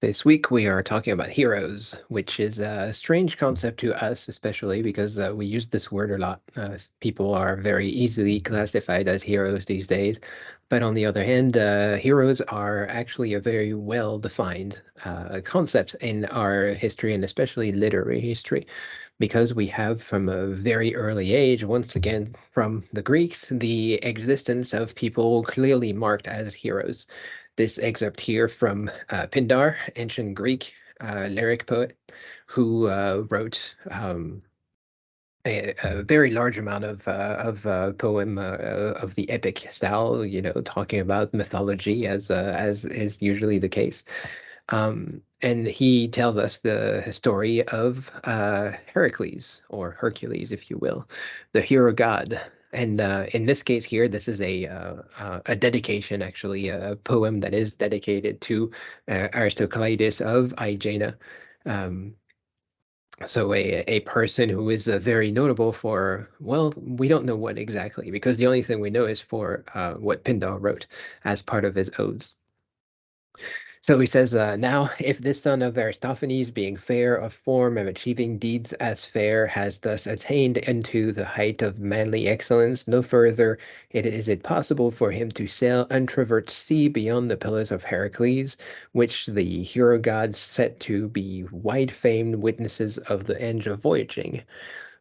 This week we are talking about heroes, which is a strange concept to us, especially because we use this word a lot. People are very easily classified as heroes these days. But on the other hand, heroes are actually a very well-defined concept in our history and especially literary history, because we have from a very early age, once again from the Greeks, the existence of people clearly marked as heroes. This excerpt here from Pindar, ancient Greek lyric poet, who wrote a very large amount of poem of the epic style, talking about mythology as is usually the case. And he tells us the story of Heracles, or Hercules, if you will, the hero god. And in this case here, this is a dedication, actually, a poem that is dedicated to Aristocleides of Aegina. Um, so a person who is very notable for, well, we don't know what exactly, because the only thing we know is for what Pindar wrote as part of his odes. So he says, now, if this son of Aristophanes, being fair of form and achieving deeds as fair, has thus attained unto the height of manly excellence, no further is it possible for him to sail untraversed sea beyond the pillars of Heracles, which the hero gods set to be wide famed witnesses of the end of voyaging.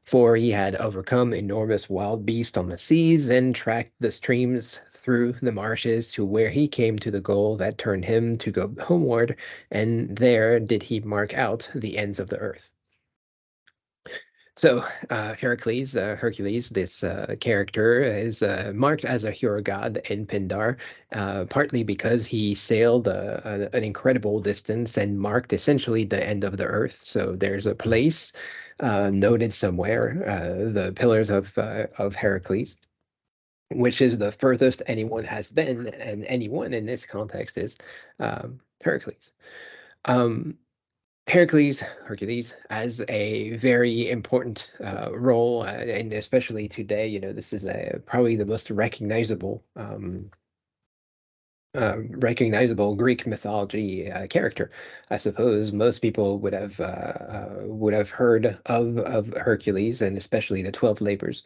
For he had overcome enormous wild beasts on the seas and tracked the streams through the marshes to where he came to the goal that turned him to go homeward, and there did he mark out the ends of the earth. So Hercules, this character is marked as a hero god in Pindar, partly because he sailed an incredible distance and marked essentially the end of the earth. So there's a place noted somewhere, the Pillars of Heracles, which is the furthest anyone has been, and anyone in this context is Heracles. Um, Hercules has a very important role, and especially today, this is probably the most recognizable Greek mythology character. I suppose most people would have heard of Hercules, and especially the 12 labors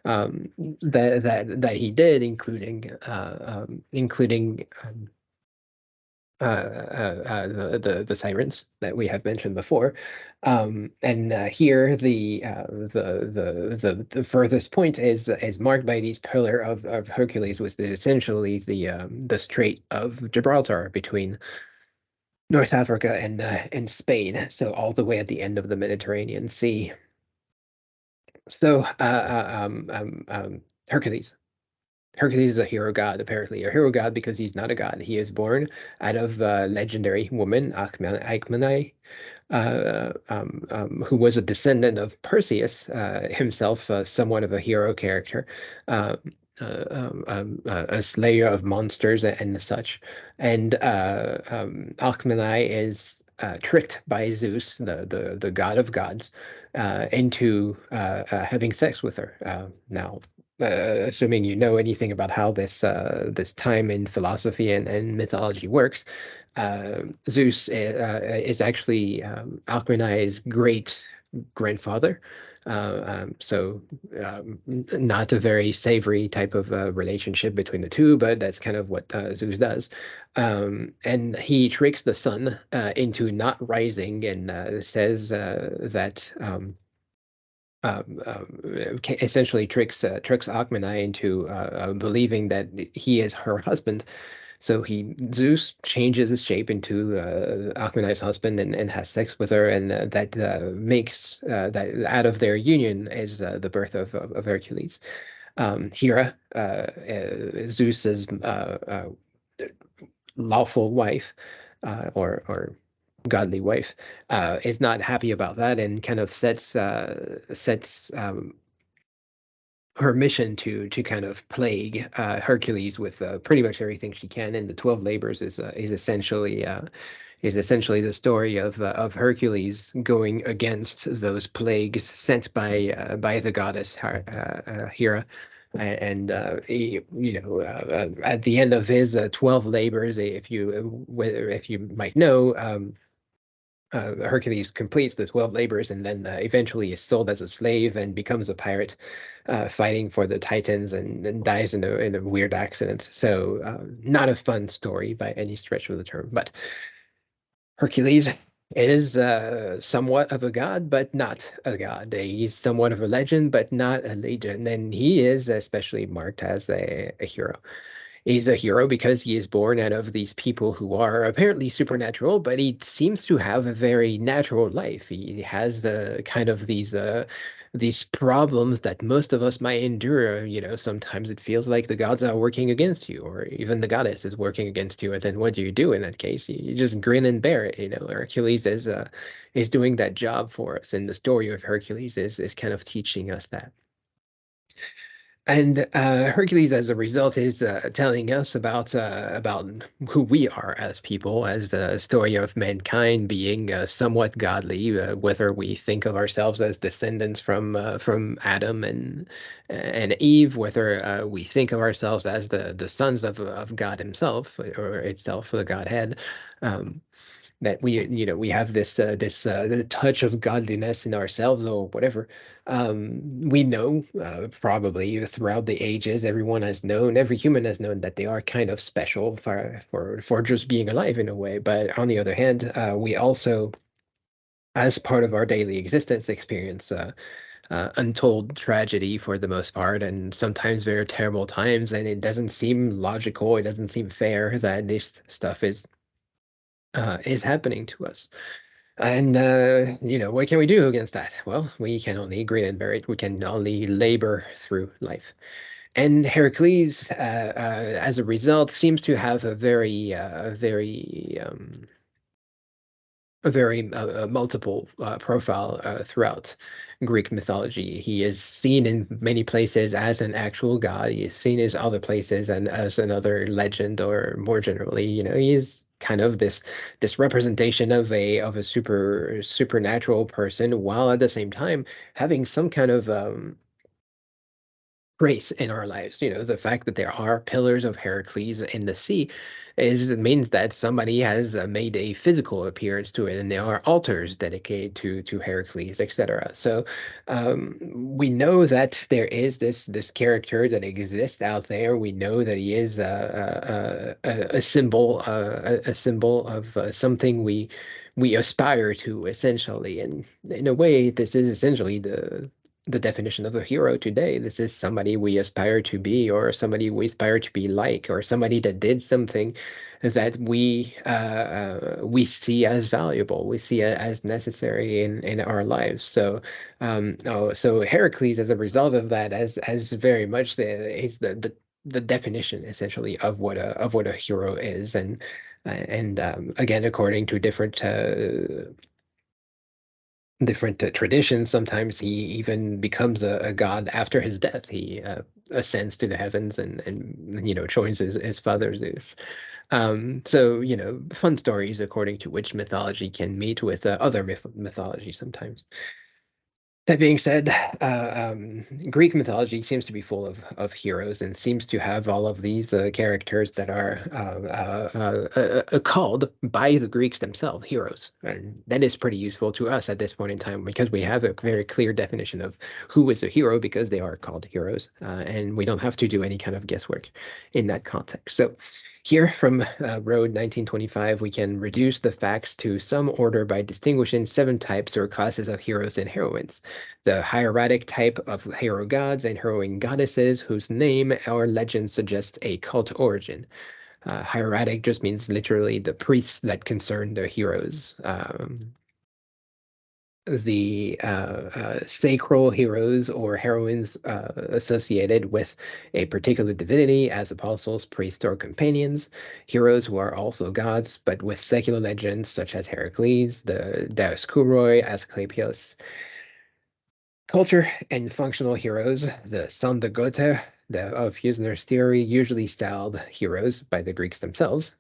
that he did, including the sirens that we have mentioned before. And here the furthest point is marked by these pillar of Hercules, was essentially the Strait of Gibraltar between North Africa and Spain, so all the way at the end of the Mediterranean Sea. So Hercules. Hercules is a hero god, apparently. A hero god because he's not a god. He is born out of a legendary woman, Alcmene, who was a descendant of Perseus, himself somewhat of a hero character, uh, a slayer of monsters and such. And Alcmene is tricked by Zeus, the god of gods, into having sex with her. Now, assuming you know anything about how this time in philosophy and mythology works, Zeus is actually Alcmene's great grandfather. So not a very savory type of relationship between the two, but that's kind of what Zeus does. And he tricks the sun into not rising, and says that essentially tricks Alcmene into believing that he is her husband. So Zeus changes his shape into Alcmene's husband, and has sex with her, and that makes that out of their union is the birth of Hercules. Hera, Zeus's lawful wife, or godly wife, is not happy about that, and kind of sets her mission to kind of plague Hercules with pretty much everything she can. And the 12 labors is essentially the story of Hercules going against those plagues sent by the goddess Hera. And at the end of his 12 labors, if you might know, Hercules completes the 12 labors and then eventually is sold as a slave and becomes a pirate, fighting for the Titans, and dies in a weird accident. So not a fun story by any stretch of the term, but Hercules is somewhat of a god, but not a god. He's somewhat of a legend, but not a legend. And he is especially marked as a hero. He's a hero because he is born out of these people who are apparently supernatural, but he seems to have a very natural life. He has the kind of these problems that most of us might endure. Sometimes it feels like the gods are working against you, or even the goddess is working against you. And then what do you do in that case? You just grin and bear it. Hercules is doing that job for us, and the story of Hercules is kind of teaching us that. And Hercules, as a result, is telling us about who we are as people, as the story of mankind being somewhat godly, whether we think of ourselves as descendants from Adam and Eve, whether we think of ourselves as the sons of God Himself or itself, the Godhead. Um, that we have the touch of godliness in ourselves or whatever. We know, probably throughout the ages, every human has known that they are kind of special for just being alive in a way. But on the other hand, we also, as part of our daily existence, experience untold tragedy for the most part, and sometimes very terrible times. And it doesn't seem logical, it doesn't seem fair that this stuff is happening to us. And what can we do against that? Well, we can only grin and bear it. We can only labor through life. And Heracles, as a result, seems to have a very multiple profile throughout Greek mythology. He is seen in many places as an actual god. He is seen as other places and as another legend, or more generally, he is kind of this representation of a supernatural person, while at the same time having some kind of grace in our lives. The fact that there are pillars of Heracles in the sea means that somebody has made a physical appearance to it, and there are altars dedicated to Heracles, etc. So we know that there is this character that exists out there. We know that he is a symbol, a symbol of something we aspire to, essentially. And in a way, this is essentially the definition of a hero today. This is somebody we aspire to be, or somebody we aspire to be like, or somebody that did something that we see as valuable, we see as necessary in our lives. So Heracles, as a result of that, as very much is the definition, essentially, of what a hero is. And again, according to different traditions. Sometimes he even becomes a god after his death. He ascends to the heavens and joins his father Zeus. So fun stories according to which mythology can meet with other mythology sometimes. That being said, Greek mythology seems to be full of heroes, and seems to have all of these characters that are called by the Greeks themselves heroes. And that is pretty useful to us at this point in time, because we have a very clear definition of who is a hero, because they are called heroes, and we don't have to do any kind of guesswork in that context. So here from Road 1925, we can reduce the facts to some order by distinguishing 7 types or classes of heroes and heroines: the hieratic type of hero gods and heroine goddesses whose name or legend suggests a cult origin. Hieratic just means literally the priests that concern the heroes. The sacral heroes or heroines associated with a particular divinity, as apostles, priests, or companions. Heroes who are also gods, but with secular legends, such as Heracles, the Dioskuroi, Asclepius. Culture and functional heroes, the Sandagote of Husner's theory, usually styled heroes by the Greeks themselves.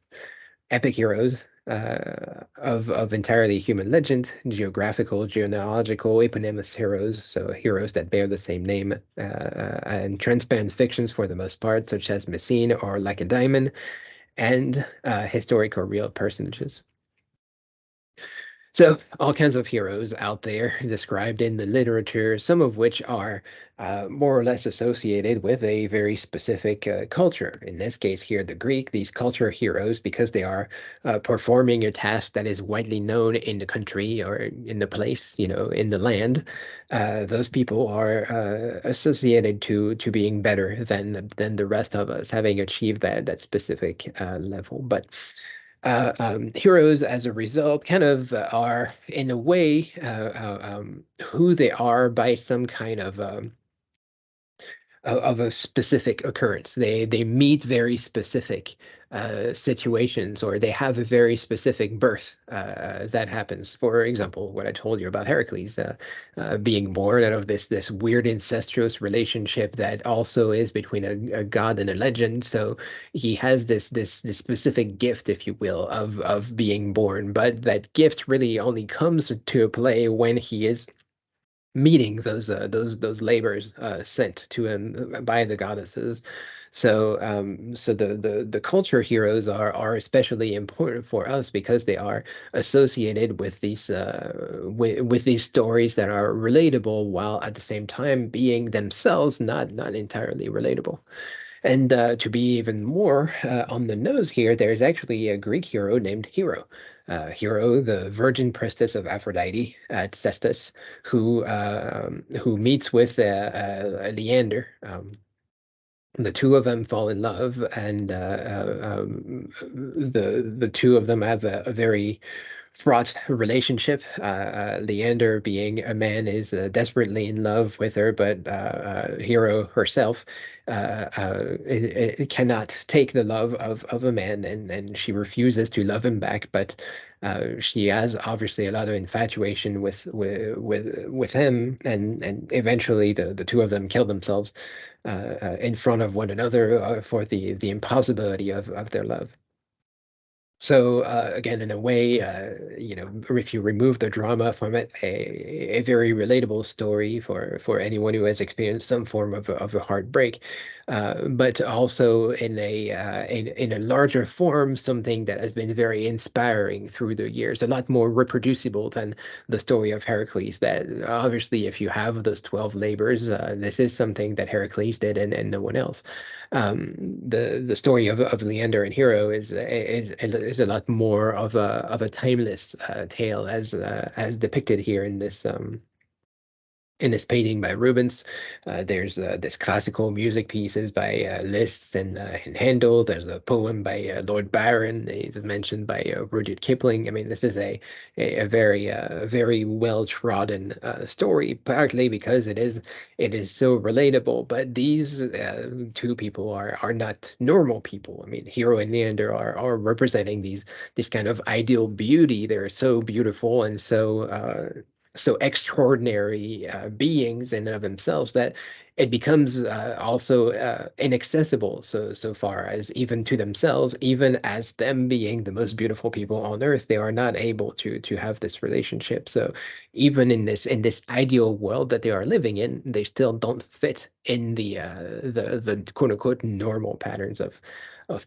Epic heroes, of entirely human legend, geographical, genealogical, eponymous heroes, so heroes that bear the same name, and transparent fictions for the most part, such as Messene or Lacedaemon, and historical real personages. So, all kinds of heroes out there described in the literature, some of which are more or less associated with a very specific culture. In this case, here, the Greek, these culture heroes, because they are performing a task that is widely known in the country or in the place, in the land, those people are associated to being better than the rest of us, having achieved that specific level. But heroes, as a result, kind of are, in a way, who they are by some kind of a specific occurrence. They meet very specific situations, or they have a very specific birth that happens. For example, what I told you about Heracles being born out of this weird incestuous relationship that also is between a god and a legend. So he has this specific gift, if you will, of being born, but that gift really only comes to play when he is meeting those labors sent to him by the goddesses. So the culture heroes are especially important for us because they are associated with these stories that are relatable while at the same time being themselves not entirely relatable. And to be even more on the nose here, there's actually a Greek hero named Hero. Hero, the virgin priestess of Aphrodite at Cestus, who meets with Leander. The two of them fall in love, and the two of them have a very fraught relationship. Leander, being a man, is desperately in love with her, but Hero herself it cannot take the love of a man, and she refuses to love him back. But she has obviously a lot of infatuation with him, and eventually the two of them kill themselves in front of one another for the impossibility of their love. So again, in a way, if you remove the drama from it, a very relatable story for anyone who has experienced some form of a heartbreak, but also in a larger form, something that has been very inspiring through the years, a lot more reproducible than the story of Heracles. That obviously, if you have those 12 labors, this is something that Heracles did and no one else. The story of Leander and Hero is a lot more of a timeless tale as depicted here in this painting by Rubens. There's this classical music pieces by Liszt and Handel. There's a poem by Lord Byron. He's mentioned by Rudyard Kipling. I mean, this is a very well trodden story, partly because it is so relatable. But these two people are not normal people. I mean, Hero and Leander are representing these kind of ideal beauty. They're so beautiful and so extraordinary beings in and of themselves that it becomes also inaccessible so far as even to themselves, even as them being the most beautiful people on earth, they are not able to have this relationship. So even in this ideal world that they are living in, they still don't fit in the quote unquote normal patterns of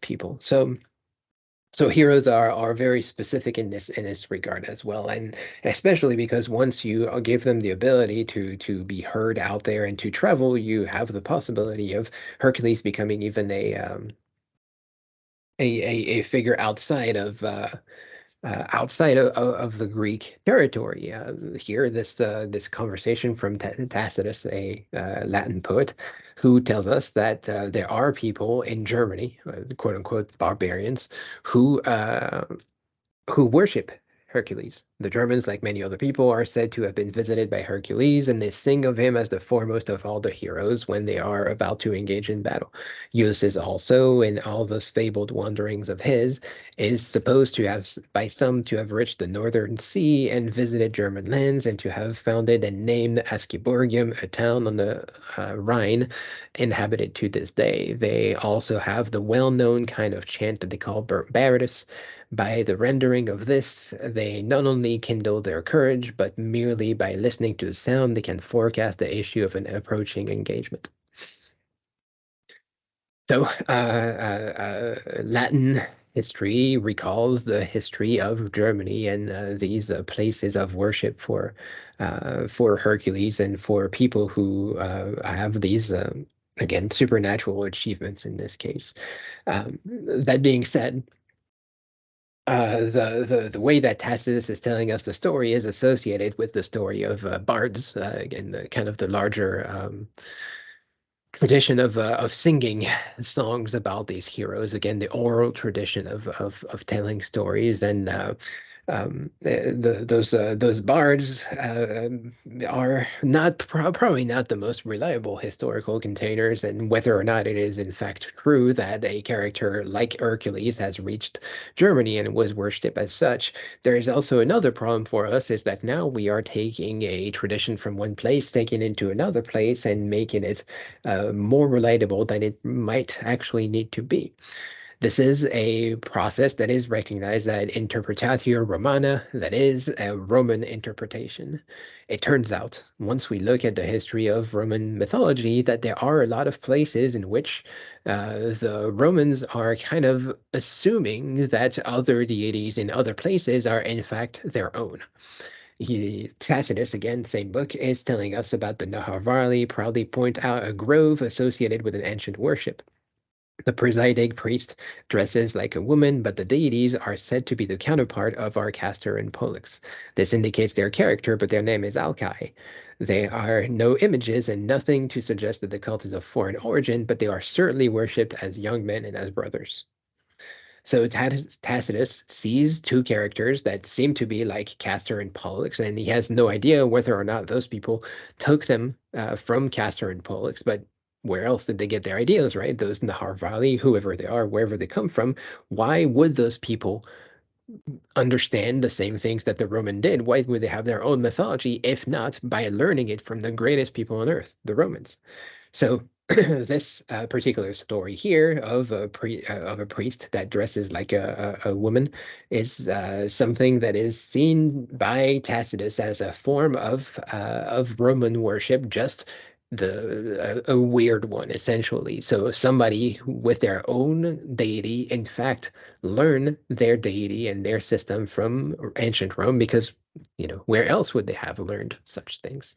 people. So heroes are very specific in this regard as well, and especially because once you give them the ability to be heard out there and to travel, you have the possibility of Hercules becoming even a figure outside of the Greek territory. Here, this conversation from Tacitus, a Latin poet, who tells us that there are people in Germany, quote unquote barbarians, who worship Hercules. The Germans, like many other people, are said to have been visited by Hercules, and they sing of him as the foremost of all the heroes when they are about to engage in battle. Ulysses also, in all those fabled wanderings of his, is supposed to have, by some, to have reached the northern sea and visited German lands, and to have founded and named Asciburgium, a town on the Rhine, inhabited to this day. They also have the well-known kind of chant that they call Baratus, By the rendering of this, they not only kindle their courage, but merely by listening to the sound, they can forecast the issue of an approaching engagement. So, Latin history recalls the history of Germany and these places of worship for Hercules and for people who have these, again, supernatural achievements in this case. That being said, the way that Tacitus is telling us the story is associated with the story of bards, again, kind of the larger tradition of singing songs about these heroes. Again, the oral tradition of telling stories, and those bards are not probably not the most reliable historical containers, and whether or not it is in fact true that a character like Hercules has reached Germany and was worshipped as such. There is also another problem for us, is that now we are taking a tradition from one place, taking it into another place, and making it more relatable than it might actually need to be. This is a process that is recognized as interpretatio Romana, that is a Roman interpretation. It turns out, once we look at the history of Roman mythology, that there are a lot of places in which the Romans are kind of assuming that other deities in other places are in fact their own. Tacitus, again, same book, is telling us about the Nahar Varli, proudly point out a grove associated with an ancient worship. The presiding priest dresses like a woman, but the deities are said to be the counterpart of our Castor and Pollux. This indicates their character, but their name is Alkai. They are no images and nothing to suggest that the cult is of foreign origin, but they are certainly worshipped as young men and as brothers. So Tacitus sees two characters that seem to be like Castor and Pollux, and he has no idea whether or not those people took them from Castor and Pollux, but where else did they get their ideas, right? Those Nahar Valley, whoever they are, wherever they come from, why would those people understand the same things that the Roman did? Why would they have their own mythology if not by learning it from the greatest people on earth, the Romans? So this particular story here of a priest that dresses like a woman is something that is seen by Tacitus as a form of Roman worship, just a weird one, essentially. So somebody with their own deity, in fact, learn their deity and their system from ancient Rome, because where else would they have learned such things?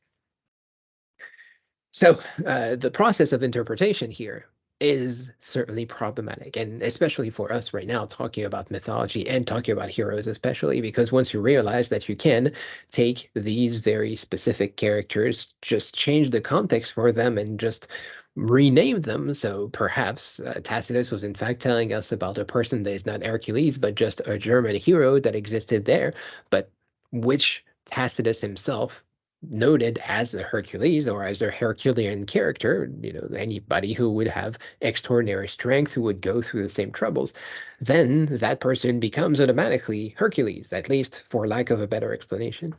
So the process of interpretation here is certainly problematic, and especially for us right now, talking about mythology and talking about heroes, especially because once you realize that you can take these very specific characters, just change the context for them, and just rename them. So perhaps Tacitus was in fact telling us about a person that is not Hercules, but just a German hero that existed there, but which Tacitus himself noted as a Hercules or as a Herculean character, anybody who would have extraordinary strength, who would go through the same troubles, then that person becomes automatically Hercules, at least for lack of a better explanation.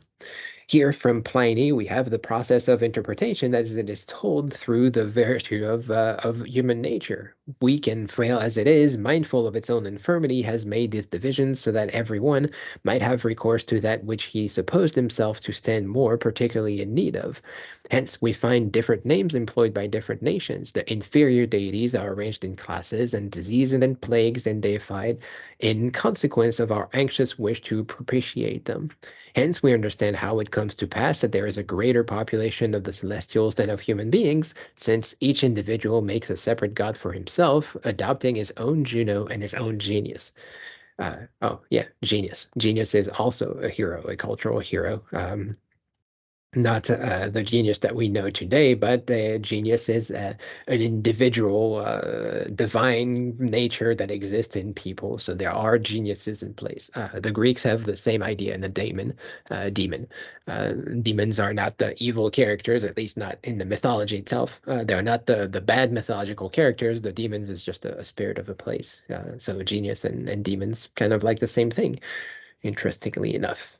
Here from Pliny, we have the process of interpretation as it is told through the virtue of human nature. Weak and frail as it is, mindful of its own infirmity, has made these divisions so that every one might have recourse to that which he supposed himself to stand more particularly in need of. Hence, we find different names employed by different nations. The inferior deities are arranged in classes, and diseases and plagues and deified in consequence of our anxious wish to propitiate them. Hence, we understand how it comes to pass that there is a greater population of the celestials than of human beings, since each individual makes a separate god for himself, adopting his own Juno and his own genius. Oh, yeah, genius. Genius is also a hero, a cultural hero. Not the genius that we know today, but genius is an individual divine nature that exists in people. So there are geniuses in place. The Greeks have the same idea in the demon. Demons are not the evil characters, at least not in the mythology itself. They're not the bad mythological characters. The demons is just a spirit of a place. So genius and demons kind of like the same thing, interestingly enough.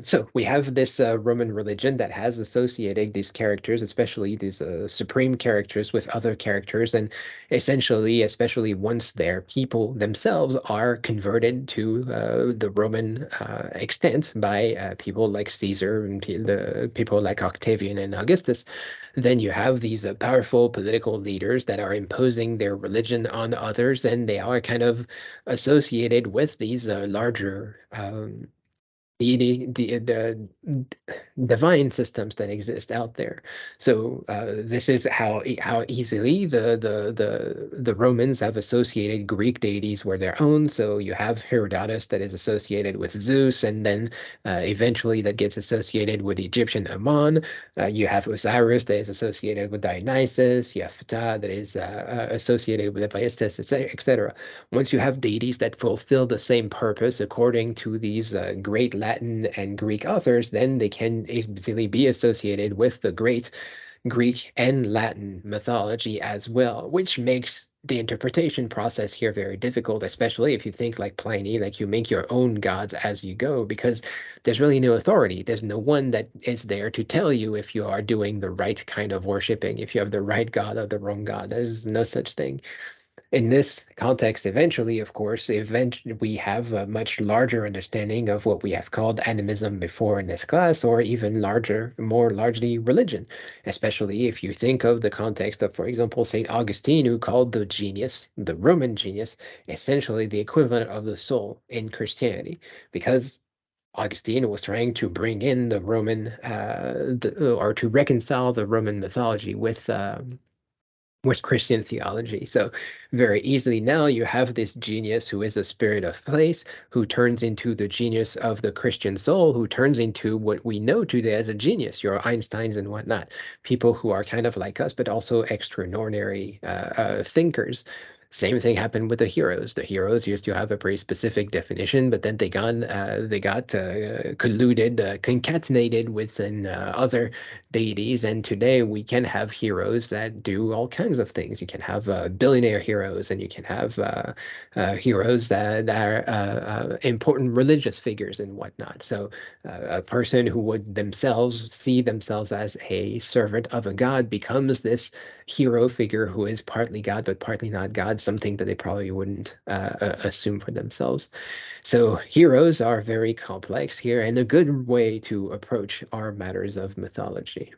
So we have this Roman religion that has associated these characters, especially these supreme characters, with other characters, and essentially, especially once their people themselves are converted to the Roman extent by people like Caesar and the people like Octavian and Augustus, then you have these powerful political leaders that are imposing their religion on others, and they are kind of associated with these larger the divine systems that exist out there. So this is how easily the Romans have associated Greek deities were their own. So you have Herodotus that is associated with Zeus, and then eventually that gets associated with Egyptian Ammon. You have Osiris that is associated with Dionysus. You have Ptah that is associated with Hephaestus, etc. Once you have deities that fulfill the same purpose according to these great Latin and Greek authors, then they can easily be associated with the great Greek and Latin mythology as well, which makes the interpretation process here very difficult, especially if you think like Pliny, like you make your own gods as you go, because there's really no authority. There's no one that is there to tell you if you are doing the right kind of worshiping, if you have the right god or the wrong god. There's no such thing. In this context, eventually, of course, we have a much larger understanding of what we have called animism before in this class, or even larger, more largely religion, especially if you think of the context of, for example, St. Augustine, who called the genius, the Roman genius, essentially the equivalent of the soul in Christianity, because Augustine was trying to bring in the Roman, or to reconcile the Roman mythology with Christian theology. So very easily now you have this genius who is a spirit of place, who turns into the genius of the Christian soul, who turns into what we know today as a genius, your Einsteins and whatnot, people who are kind of like us, but also extraordinary thinkers. Same thing happened with the heroes. The heroes used to have a pretty specific definition, but then they got colluded, concatenated within other deities. And today we can have heroes that do all kinds of things. You can have billionaire heroes, and you can have heroes that are important religious figures and whatnot. So a person who would themselves see themselves as a servant of a god becomes this hero figure who is partly God but partly not God, something that they probably wouldn't assume for themselves. So heroes are very complex here, and a good way to approach our matters of mythology.